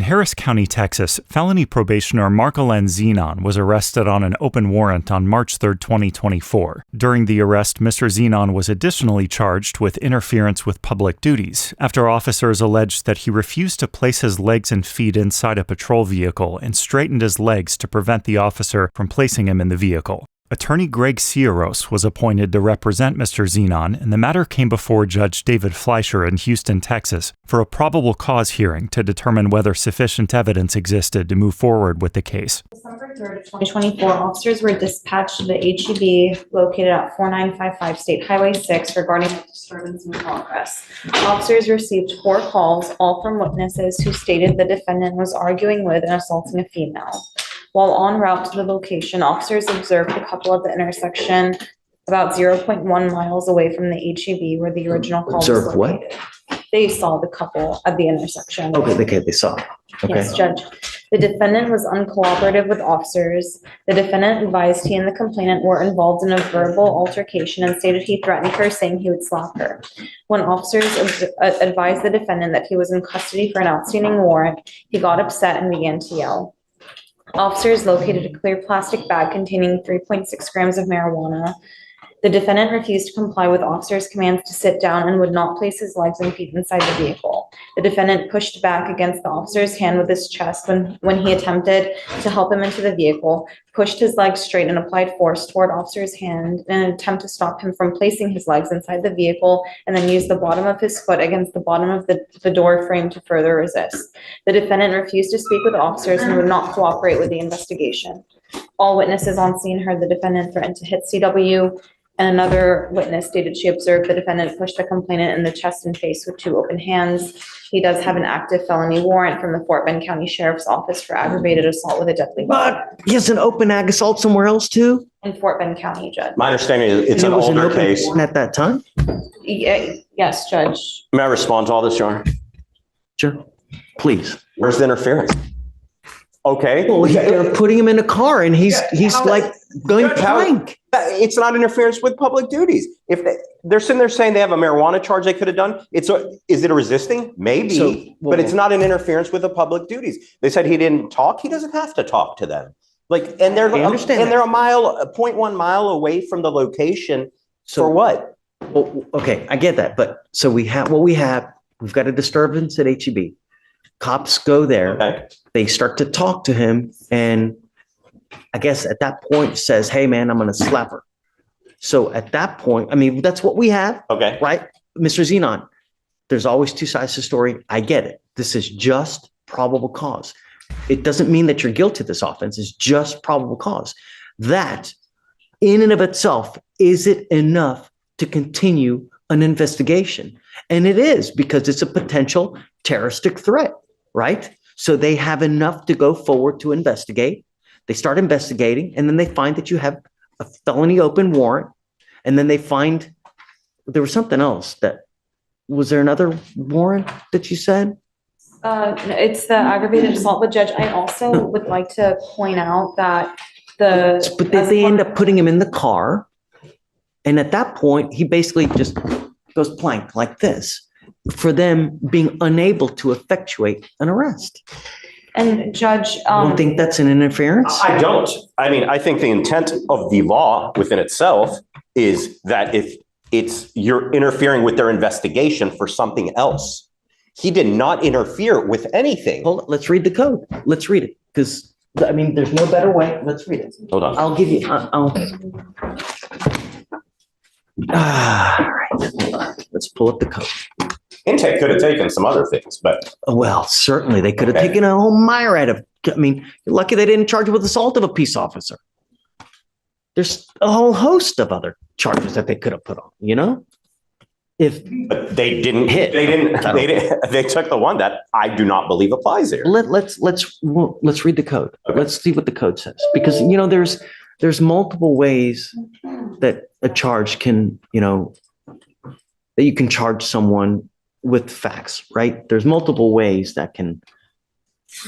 In Harris County, Texas, felony probationer Markalen Zenon was arrested on an open warrant on March 3, 2024. During the arrest, Mr. Zenon was additionally charged with interference with public duties after officers alleged that he refused to place his legs and feet inside a patrol vehicle and straightened his legs to prevent the officer from placing him in the vehicle. Attorney Greg Cieros was appointed to represent Mr. Zenon, and the matter came before Judge David Fleischer in Houston, Texas, for a probable cause hearing to determine whether sufficient evidence existed to move forward with the case. December 3rd, 2024, officers were dispatched to the HEB located at 4955 State Highway 6 regarding a disturbance in progress. Officers received 4 calls, all from witnesses who stated the defendant was arguing with and assaulting a female. While en route to the location, officers observed the couple at the intersection about 0.1 miles away from the HEB where the original call was located. What? They saw the couple at the intersection. Okay, they saw. Okay. Yes, Judge. The defendant was uncooperative with officers. The defendant advised he and the complainant were involved in a verbal altercation and stated he threatened her, saying he would slap her. When officers advised the defendant that he was in custody for an outstanding warrant, he got upset and began to yell. Officers located a clear plastic bag containing 3.6 grams of marijuana. The defendant refused to comply with officers' commands to sit down and would not place his legs and feet inside the vehicle. The defendant pushed back against the officer's hand with his chest when he attempted to help him into the vehicle, pushed his legs straight and applied force toward officer's hand in an attempt to stop him from placing his legs inside the vehicle, and then used the bottom of his foot against the bottom of the door frame to further resist. The defendant refused to speak with officers and would not cooperate with the investigation. All witnesses on scene heard the defendant threaten to hit CW, and another witness stated she observed the defendant push the complainant in the chest and face with 2 open hands. He does have an active felony warrant from the Fort Bend County Sheriff's Office for aggravated assault with a deadly weapon. But he has an open ag assault somewhere else too? In Fort Bend County, Judge. My understanding is it's an older case. At that time? Yes, Judge. May I respond to all this, Your Honor? Sure. Please. Where's the interference? Okay. Well, they're putting him in a car and he's like going plank. It's not interference with public duties. If they're sitting there saying they have a marijuana charge they could have done, is it a resisting? Maybe, but it's not an interference with the public duties. They said he didn't talk. He doesn't have to talk to them. And they're a 0.1 mile away from the location. So for what? Well, okay, I get that. But so we have what we have. We've got a disturbance at HEB. Cops go there. Okay. They start to talk to him, and I guess at that point says, "Hey, man, I'm going to slap her." So at that point, I mean, that's what we have. Okay. Right? Mr. Zenon, there's always 2 sides to the story. I get it. This is just probable cause. It doesn't mean that you're guilty of this offense. It's just probable cause. That, in and of itself, is it enough to continue an investigation? And it is, because it's a potential terroristic threat, right? So they have enough to go forward to investigate. They start investigating, and then they find that you have a felony open warrant. And then they find there was something else was there another warrant that you said? It's the aggravated assault. But Judge, I also would like to point out that but they end up putting him in the car. And at that point, he basically just goes plank like this for them being unable to effectuate an arrest. And Judge, you don't think that's an interference? I don't. I mean, I think the intent of the law within itself is that if you're interfering with their investigation for something else. He did not interfere with anything. Hold on, let's read the code. Let's read it, because I mean, there's no better way. Let's read it. Hold on. I'll give you. All right. Let's pull up the code. Intake could have taken some other things, but well, certainly they could have taken a whole myriad of. I mean, you're lucky they didn't charge you with assault of a peace officer. There's a whole host of other charges that they could have put on. You know, but they didn't hit. They took the one that I do not believe applies here. Let's read the code. Okay. Let's see what the code says, because you know there's multiple ways that a charge can, you know, that you can charge someone with facts, right? There's multiple ways that can,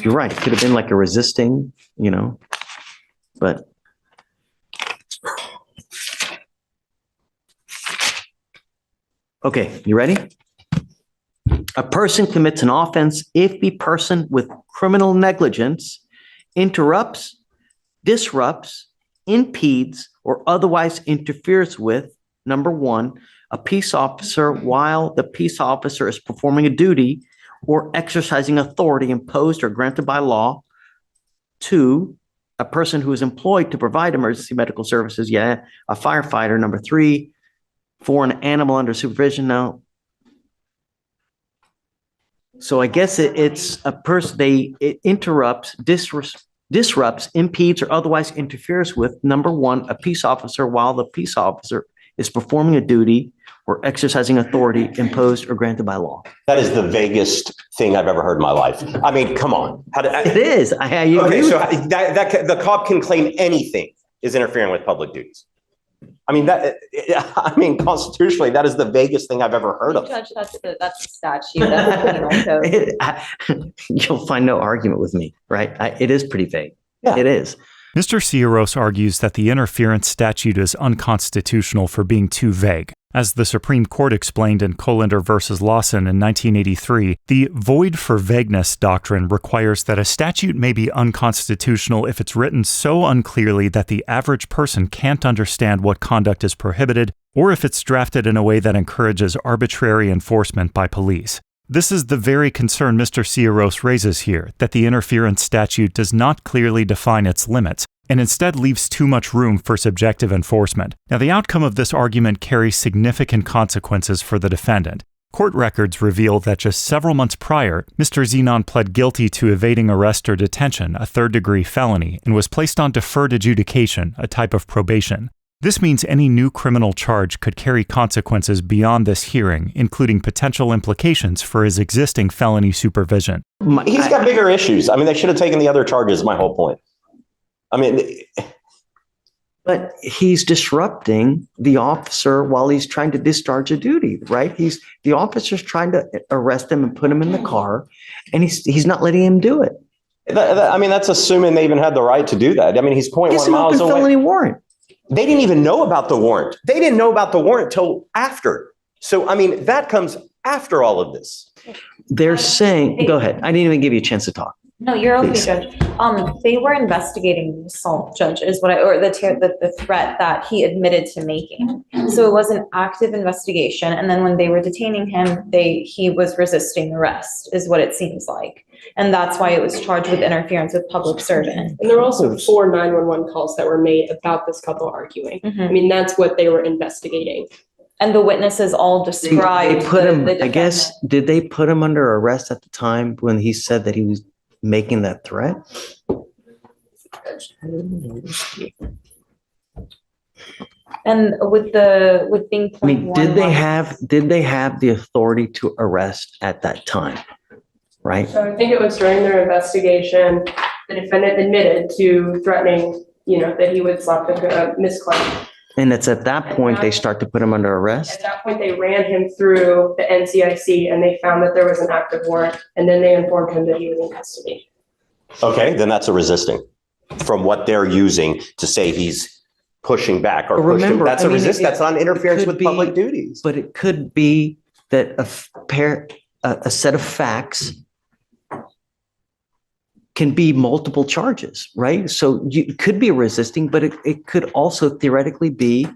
you're right. It could have been like a resisting, you know, but. Okay, you ready? A person commits an offense if the person with criminal negligence interrupts, disrupts, impedes, or otherwise interferes with, number one, a peace officer while the peace officer is performing a duty or exercising authority imposed or granted by law. Two, a person who is employed to provide emergency medical services, a firefighter. Number three, for an animal under supervision. Now, so I guess it's a person, it interrupts, disrupts, impedes, or otherwise interferes with, number one, a peace officer while the peace officer is performing a duty or exercising authority imposed or granted by law. That is the vaguest thing I've ever heard in my life. I mean, come on. It is. I agree okay, so with that the cop can claim anything is interfering with public duties. I mean, constitutionally, that is the vaguest thing I've ever heard of. Judge, that's the statute. That's the penal code. You'll find no argument with me, right? It is pretty vague. Yeah. It is. Mr. Cierros argues that the interference statute is unconstitutional for being too vague. As the Supreme Court explained in Colander v. Lawson in 1983, the void for vagueness doctrine requires that a statute may be unconstitutional if it's written so unclearly that the average person can't understand what conduct is prohibited, or if it's drafted in a way that encourages arbitrary enforcement by police. This is the very concern Mr. Cierros raises here, that the interference statute does not clearly define its limits, and instead leaves too much room for subjective enforcement. Now, the outcome of this argument carries significant consequences for the defendant. Court records reveal that just several months prior, Mr. Zenon pled guilty to evading arrest or detention, a third-degree felony, and was placed on deferred adjudication, a type of probation. This means any new criminal charge could carry consequences beyond this hearing, including potential implications for his existing felony supervision. He's got bigger issues. I mean, they should have taken the other charges, my whole point. I mean, but he's disrupting the officer while he's trying to discharge a duty, right? The officer's trying to arrest him and put him in the car, and he's not letting him do it. I mean, that's assuming they even had the right to do that. I mean, he's 0.1 miles away. Felony warrant. They didn't even know about the warrant. They didn't know about the warrant till after. So, I mean, that comes after all of this. They're saying, go ahead. I didn't even give you a chance to talk. No, you're okay, Please. Judge. They were investigating the assault, Judge, is what the threat that he admitted to making. So it was an active investigation, and then when they were detaining him, he was resisting arrest, is what it seems like, and that's why it was charged with interference with public servant. And there were also 4 911 calls that were made about this couple arguing. I mean, that's what they were investigating. And the witnesses all described. They put him. the I guess did they put him under arrest at the time when he said that he was making that threat? And with being I mean, 0.11. did they have the authority to arrest at that time? Right? So I think it was during their investigation, the defendant admitted to threatening, that he would slap the Miss Clark. And it's at that point they start to put him under arrest? At that point, they ran him through the NCIC and they found that there was an active warrant, and then they informed him that he was in custody. Okay, then that's a resisting from what they're using to say he's pushing back or pushing. Remember, That's I a mean, resist. That's not interference could with be- public duties. But it could be that a set of facts can be multiple charges, right? So it could be resisting, but it could also theoretically be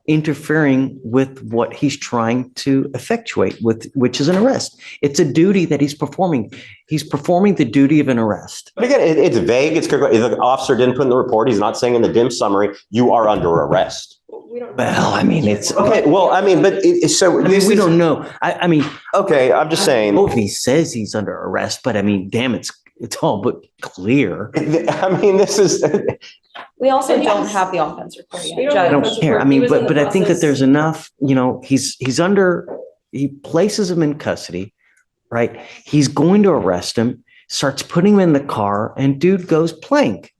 interfering with what he's trying to effectuate, which is an arrest. It's a duty that he's performing. He's performing the duty of an arrest. But again, it's vague. If the officer didn't put in the report, he's not saying in the dim summary, you are under arrest. We don't. Well, I mean, it's Okay, well, I mean, but so we don't know. I mean, Okay, I'm just saying. if he says he's under arrest, but I mean, damn, it's all but clear. I mean, this is. We also don't have the offense report We yet, don't Judge. I don't Offense care. I report. He mean, was in but the I think that process. there's enough, he places him in custody, right? He's going to arrest him, starts putting him in the car, and dude goes plank.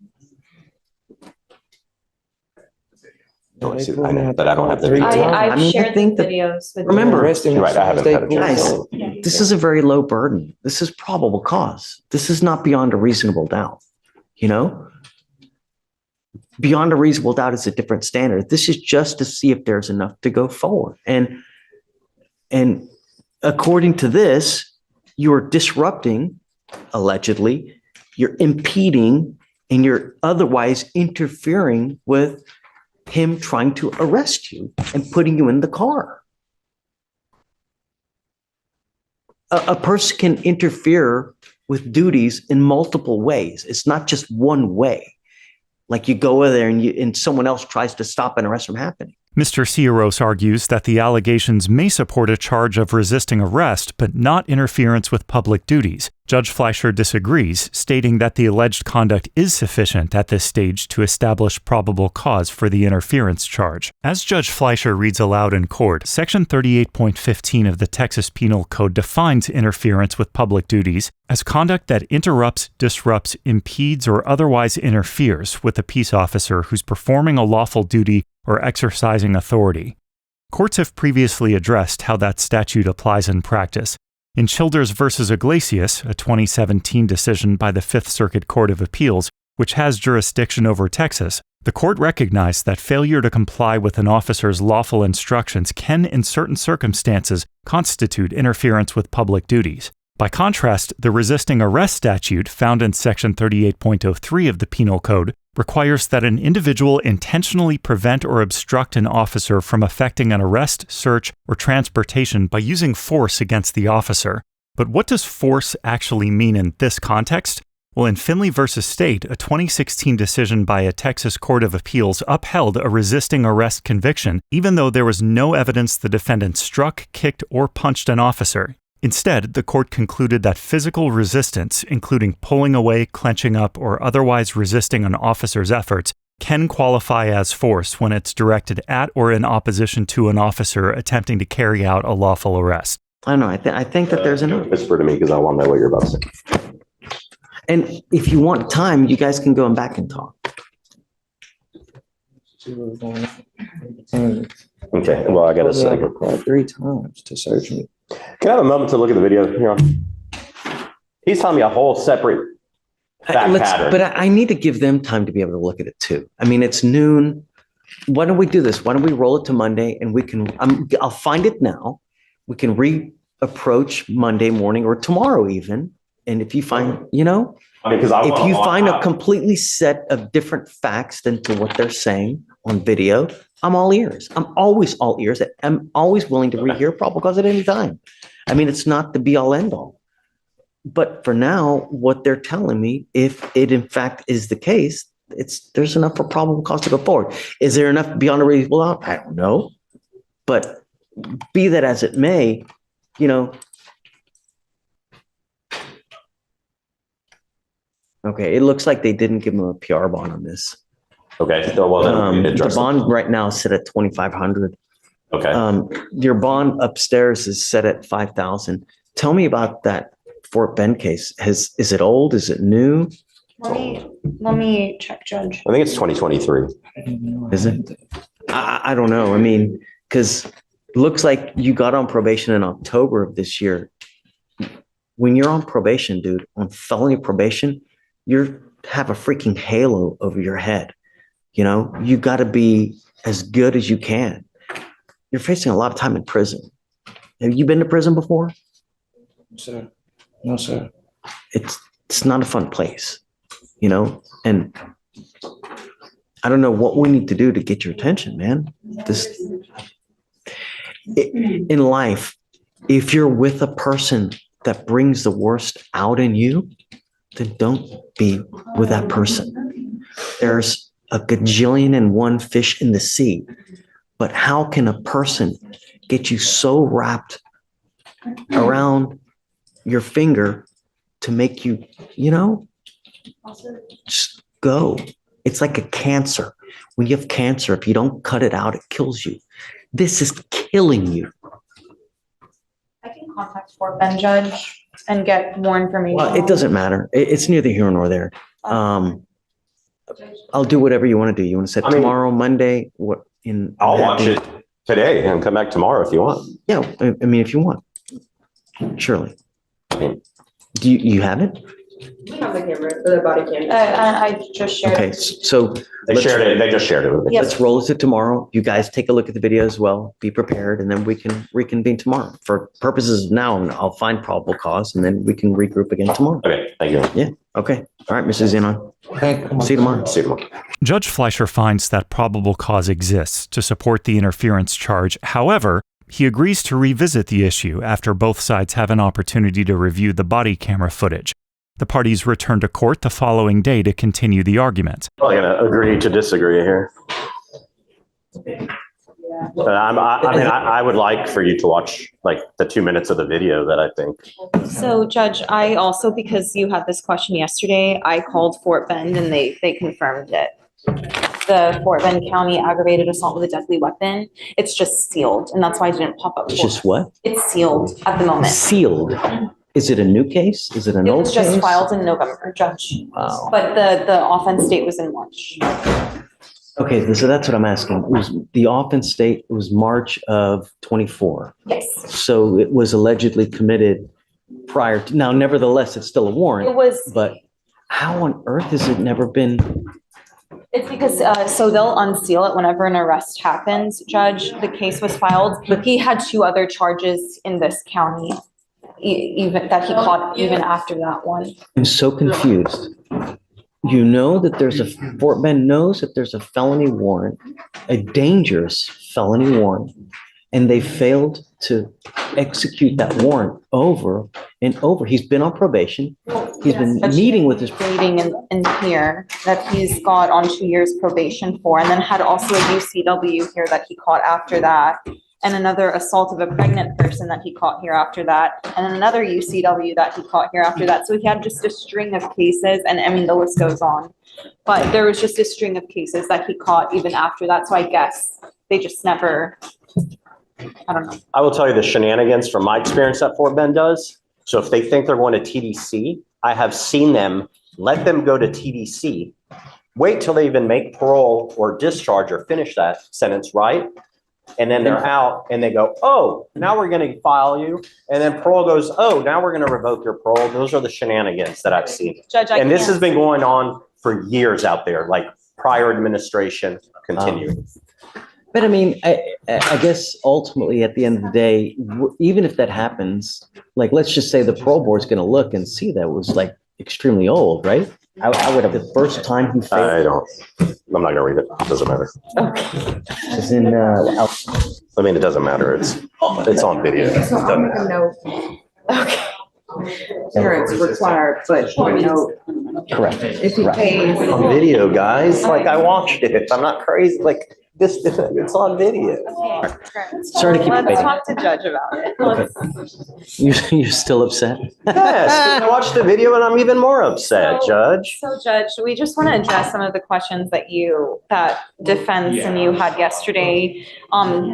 I know, but I don't have the video. I I've mean, I shared the think that- videos with. Remember- You're right, I haven't had a chance. Guys, this is a very low burden. This is probable cause. This is not beyond a reasonable doubt, Beyond a reasonable doubt is a different standard. This is just to see if there's enough to go forward. And according to this, you're disrupting, allegedly, you're impeding, and you're otherwise interfering with him trying to arrest you and putting you in the car. A person can interfere with duties in multiple ways. It's not just one way. Like you go over there and someone else tries to stop an arrest from happening. Mr. Cieros argues that the allegations may support a charge of resisting arrest, but not interference with public duties. Judge Fleischer disagrees, stating that the alleged conduct is sufficient at this stage to establish probable cause for the interference charge. As Judge Fleischer reads aloud in court, Section 38.15 of the Texas Penal Code defines interference with public duties as conduct that interrupts, disrupts, impedes, or otherwise interferes with a peace officer who's performing a lawful duty or exercising authority. Courts have previously addressed how that statute applies in practice. In Childers v. Iglesias, a 2017 decision by the Fifth Circuit Court of Appeals, which has jurisdiction over Texas, the court recognized that failure to comply with an officer's lawful instructions can, in certain circumstances, constitute interference with public duties. By contrast, the resisting arrest statute found in Section 38.03 of the Penal Code requires that an individual intentionally prevent or obstruct an officer from effecting an arrest, search, or transportation by using force against the officer. But what does force actually mean in this context? Well, in Finley v. State, a 2016 decision by a Texas Court of Appeals upheld a resisting arrest conviction, even though there was no evidence the defendant struck, kicked, or punched an officer. Instead, the court concluded that physical resistance, including pulling away, clenching up, or otherwise resisting an officer's efforts, can qualify as force when it's directed at or in opposition to an officer attempting to carry out a lawful arrest. I don't know. I think that there's enough. Whisper to me because I want to know what you're about to say. And if you want time, you guys can go back and talk. Okay, well, I got to say. 3 times to search me. Can I have a moment to look at the video here? He's telling me a whole separate fact pattern. But I need to give them time to be able to look at it too. I mean, it's noon. Why don't we do this? Why don't we roll it to Monday and we can, I'll find it now. We can reapproach Monday morning or tomorrow even. And if you find, you know, if you find a completely set of different facts than to what they're saying on video, I'm all ears. I'm always all ears. I'm always willing to rehear probable cause at any time. I mean, it's not the be all end all. But for now, what they're telling me, if it in fact is the case, there's enough for probable cause to go forward. Is there enough beyond a reasonable doubt? I don't know. But be that as it may, you know. Okay, it looks like they didn't give him a PR bond on this. Okay, so well, then the bond right now is set at $2,500. Okay. Your bond upstairs is set at $5,000. Tell me about that Fort Bend case. Is it old? Is it new? Let me check, Judge. I think it's 2023. Is it? I don't know. I mean, because it looks like you got on probation in October of this year. When you're on probation, dude, on felony probation, you have a freaking halo over your head. You know, you got to be as good as you can. You're facing a lot of time in prison. Have you been to prison before? Sir. No, sir. It's not a fun place, you know, and I don't know what we need to do to get your attention, man. In life, if you're with a person that brings the worst out in you, then don't be with that person. There's a gajillion and one fish in the sea, but how can a person get you so wrapped around your finger to make you, you know, just go. It's like a cancer. When you have cancer, if you don't cut it out, it kills you. This is killing you. I can contact Fort Bend Judge and get more information. Well, it doesn't matter. It's neither here nor there. I'll do whatever you want to do. You want to set tomorrow, Monday? I'll watch it today and come back tomorrow if you want. Yeah, I mean, if you want. Surely. Do you have it? We have the camera, the body camera. I just shared. Okay, it. so They shared it, they just shared it with me. Yep. let's roll with it tomorrow. You guys take a look at the video as well, be prepared, and then we can reconvene tomorrow. For purposes of now, I'll find probable cause and then we can regroup again tomorrow. Okay, thank you. Yeah, okay. All right, Mrs. Zenon. See you tomorrow. See you tomorrow. Judge Fleischer finds that probable cause exists to support the interference charge. However, he agrees to revisit the issue after both sides have an opportunity to review the body camera footage. The parties return to court the following day to continue the argument. I'm gonna agree to disagree here. But I would like for you to watch like the 2 minutes of the video that I think. So Judge, I also, because you had this question yesterday, I called Fort Bend and they confirmed it. The Fort Bend County aggravated assault with a deadly weapon, it's just sealed, and that's why I didn't pop up. It's just what? It's sealed at the moment. Sealed. Is it a new case? Is it an It old was case? just filed in November, Judge, Wow. but the offense date was in March. Okay, so that's what I'm asking. It was the offense date was March of 24. Yes, So it was allegedly committed prior to, now nevertheless, it's still a it warrant, was, but how on earth has it never been? it's because, so they'll unseal it whenever an arrest happens, Judge. The case was filed, but he had 2 other charges in this county, even that he caught even after that one. I'm so confused. You know that Fort Bend knows that there's a felony warrant, a dangerous felony warrant, and they failed to execute that warrant over and over. He's been on probation. He's been meeting with his. Dating in here that he's got on 2 years probation for, and then had also a UCW here that he caught after that. And another assault of a pregnant person that he caught here after that, and then another UCW that he caught here after that. So he had just a string of cases, and I mean, the list goes on. But there was just a string of cases that he caught even after that, so I guess they just never, I don't know. I will tell you the shenanigans from my experience that Fort Bend does. So if they think they're going to TDC, I have seen them let them go to TDC, wait till they even make parole or discharge or finish that sentence, right? And then they're out and they go, oh, now we're going to file you. And then parole goes, oh, now we're going to revoke your parole. Those are the shenanigans that I've seen. Judge, And this has been going on for years out there, like prior administration continuing. But I mean, I guess ultimately at the end of the day, even if that happens, like, let's just say the parole board's going to look and see that was like extremely old, right? I would have the first time he failed. I'm not gonna read it. It doesn't matter. As in, I mean, it doesn't matter. It's on video. It doesn't matter. Okay. Parents required, but you know, correct. if he Right. pays. On video, guys. Like I watched it. I'm not crazy. Like this, it's on video. Sorry to keep Let's debating. talk to Judge about it. Okay. You're still upset? Yes, I watched the video and I'm even more upset, Judge. So Judge, we just want to address some of the questions that defense and you had yesterday.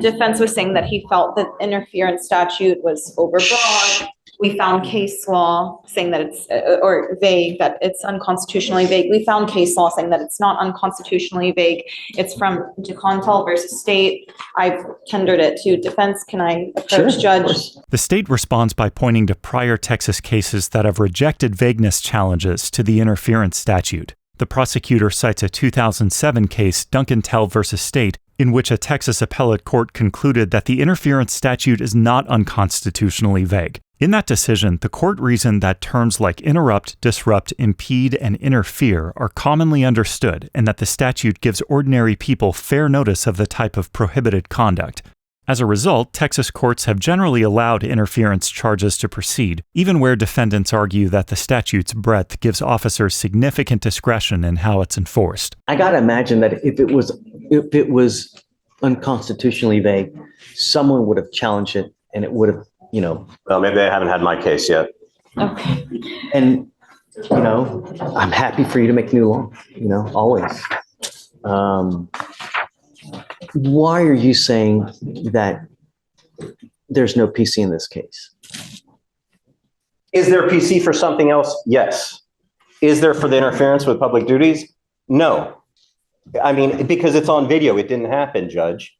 Defense was saying that he felt that interference statute was overbroad. We found case law saying that it's, or vague, that it's unconstitutionally vague. We found case law saying that it's not unconstitutionally vague. It's from DeContal versus State. I've tendered it to defense. Can I approach Judge? The state responds by pointing to prior Texas cases that have rejected vagueness challenges to the interference statute. The prosecutor cites a 2007 case, Duncantel versus State, in which a Texas appellate court concluded that the interference statute is not unconstitutionally vague. In that decision, the court reasoned that terms like interrupt, disrupt, impede, and interfere are commonly understood, and that the statute gives ordinary people fair notice of the type of prohibited conduct. As a result, Texas courts have generally allowed interference charges to proceed, even where defendants argue that the statute's breadth gives officers significant discretion in how it's enforced. I gotta imagine that if it was unconstitutionally vague, someone would have challenged it and it would have, Well, maybe they haven't had my case yet. Okay. and, I'm happy for you to make new law, always. Why are you saying that there's no PC in this case? Is there PC for something else? Yes. Is there for the interference with public duties? No. I mean, because it's on video, it didn't happen, Judge.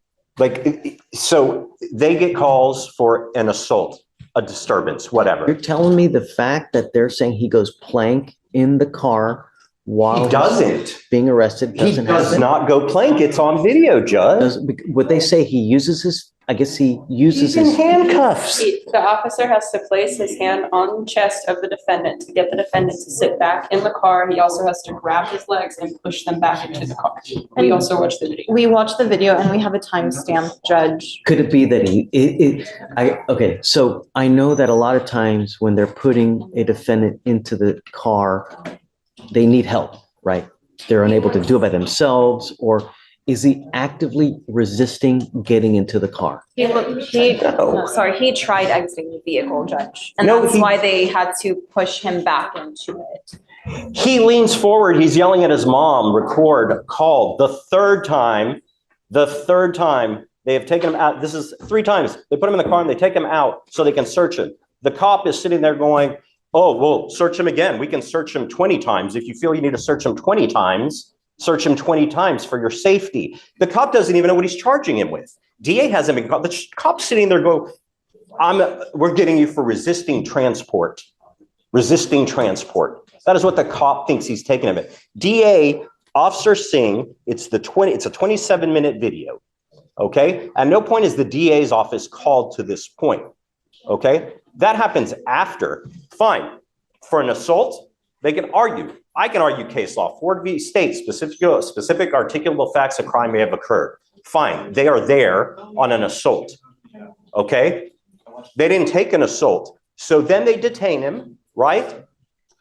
So they get calls for an assault. a disturbance, whatever. You're telling me the fact that they're saying he goes plank in the car while He doesn't. being arrested He doesn't does happen? not go plank. It's on video, Judge. Would they say he uses his, I guess he uses He's in his, handcuffs. The officer has to place his hand on the chest of the defendant to get the defendant to sit back in the car. He also has to grab his legs and push them back into the car. We also watch the video. We watched the video and we have a timestamp, Judge. could it be that okay, so I know that a lot of times when they're putting a defendant into the car, they need help, right? They're unable to do it by themselves, or is he actively resisting getting into the car? He tried exiting the vehicle, Judge. And No, that's he- why they had to push him back into it. He leans forward. He's yelling at his mom, record, call. The third time they have taken him out. This is 3 times. They put him in the car and they take him out so they can search him. The cop is sitting there going, oh, well, search him again. We can search him 20 times. If you feel you need to search him 20 times, search him 20 times for your safety. The cop doesn't even know what he's charging him with. DA hasn't been caught. The cop's sitting there go, we're getting you for resisting transport. Resisting transport. That is what the cop thinks he's taking of it. DA, Officer Singh, it's a 27-minute video. Okay? At no point is the DA's office called to this point. Okay? That happens after. Fine. For an assault, they can argue. I can argue case law. Ford v. State, specific articulable facts of crime may have occurred. Fine. They are there on an assault. Okay? They didn't take an assault. So then they detain him, right?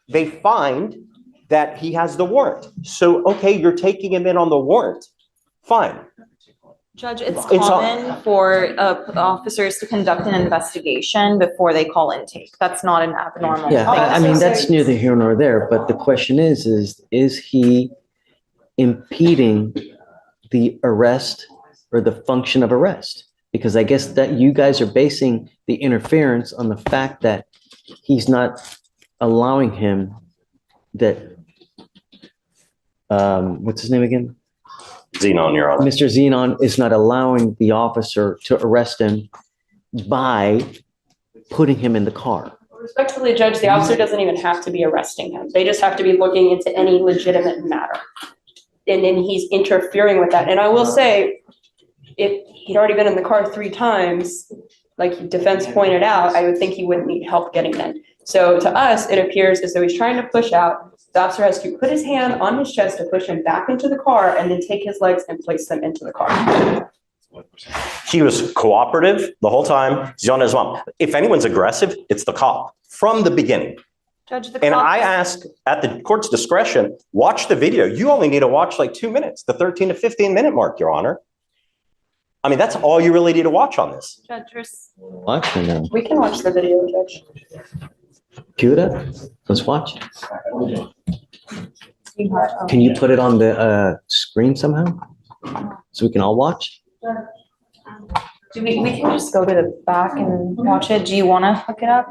They find that he has the warrant. So, okay, you're taking him in on the warrant. Fine. Judge, it's common for officers to conduct an investigation before they call intake. That's not an abnormal thing. Yeah, I mean, that's neither here nor there, but the question is he impeding the arrest or the function of arrest? Because I guess that you guys are basing the interference on the fact that he's not allowing him that, what's his name again? Xenon, Your Honor. Mr. Xenon is not allowing the officer to arrest him by putting him in the car. Respectfully, Judge, the officer doesn't even have to be arresting him. They just have to be looking into any legitimate matter. And then he's interfering with that. And I will say, if he'd already been in the car 3 times, like defense pointed out, I would think he wouldn't need help getting in. So to us, it appears as though he's trying to push out. The officer has to put his hand on his chest to push him back into the car and then take his legs and place them into the car. He was cooperative the whole time. He's on his mom. If anyone's aggressive, it's the cop from the beginning. Judge, the And cop- I ask at the court's discretion, watch the video. You only need to watch like 2 minutes, the 13 to 15 minute mark, Your Honor. I mean, that's all you really need to watch on this. Judge, Watch or no? We can watch the video, Judge. Cue it up. Let's watch. Can you put it on the screen somehow? So we can all watch? we can just go to the back and watch it. Do you want to hook it up?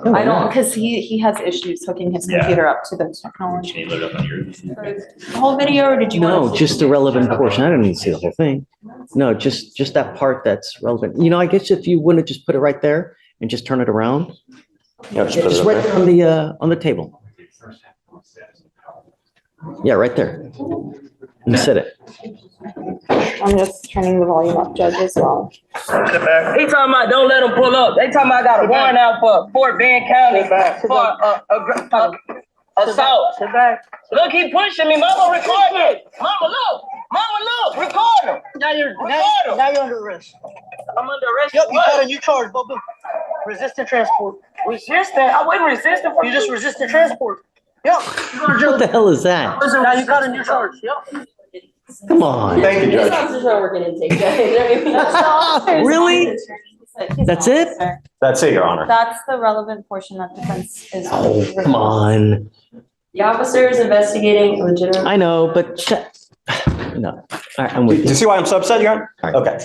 I don't, because he has issues hooking his computer up to the technology. Can you load it up on your? The whole video, or did you want No, to? just the relevant portion. I don't need to see the whole thing. No, just that part that's relevant. You know, I guess if you wouldn't just put it right there and just turn it around. Yeah, just put it Just up right there. there on the table. Yeah, right there. You said it. I'm just turning the volume up, Judge, as well. He talking about don't let them pull up. They talking about I got a warrant out for Fort Bend County for assault. Look, he pushing me. Mama, record me. Mama, look. Mama, look. Record him. Now you're under arrest. I'm under arrest. Yep, you got a new charge, Bubba. Resisting transport. Resisting? I wasn't resisting. You just resisted transport. Yep. What the hell is that? Now you got a new charge. Yep. Come on. Thank you, These Judge. officers are working intake, Judge. Really? That's it? That's it, Your Honor. That's the relevant portion that defense is. Oh, come on. The officer is investigating a legitimate. I know, but no. All right, I'm Do with you you. see why I'm so upset, Your Honor? All right. Okay.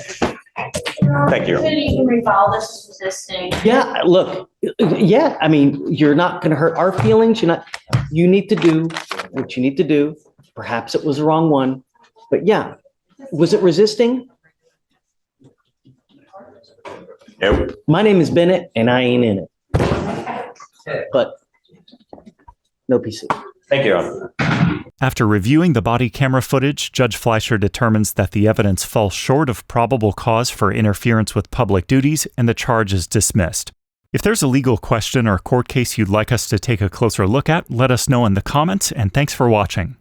Thank you. You can refile this as resisting. Yeah, look, yeah, I mean, you're not gonna hurt our feelings. You need to do what you need to do. Perhaps it was the wrong one, but yeah. Was it resisting? Nope. My name is Bennett and I ain't in it. But no PC. Thank you, Your Honor. After reviewing the body camera footage, Judge Fleischer determines that the evidence falls short of probable cause for interference with public duties and the charge is dismissed. If there's a legal question or court case you'd like us to take a closer look at, let us know in the comments, and thanks for watching.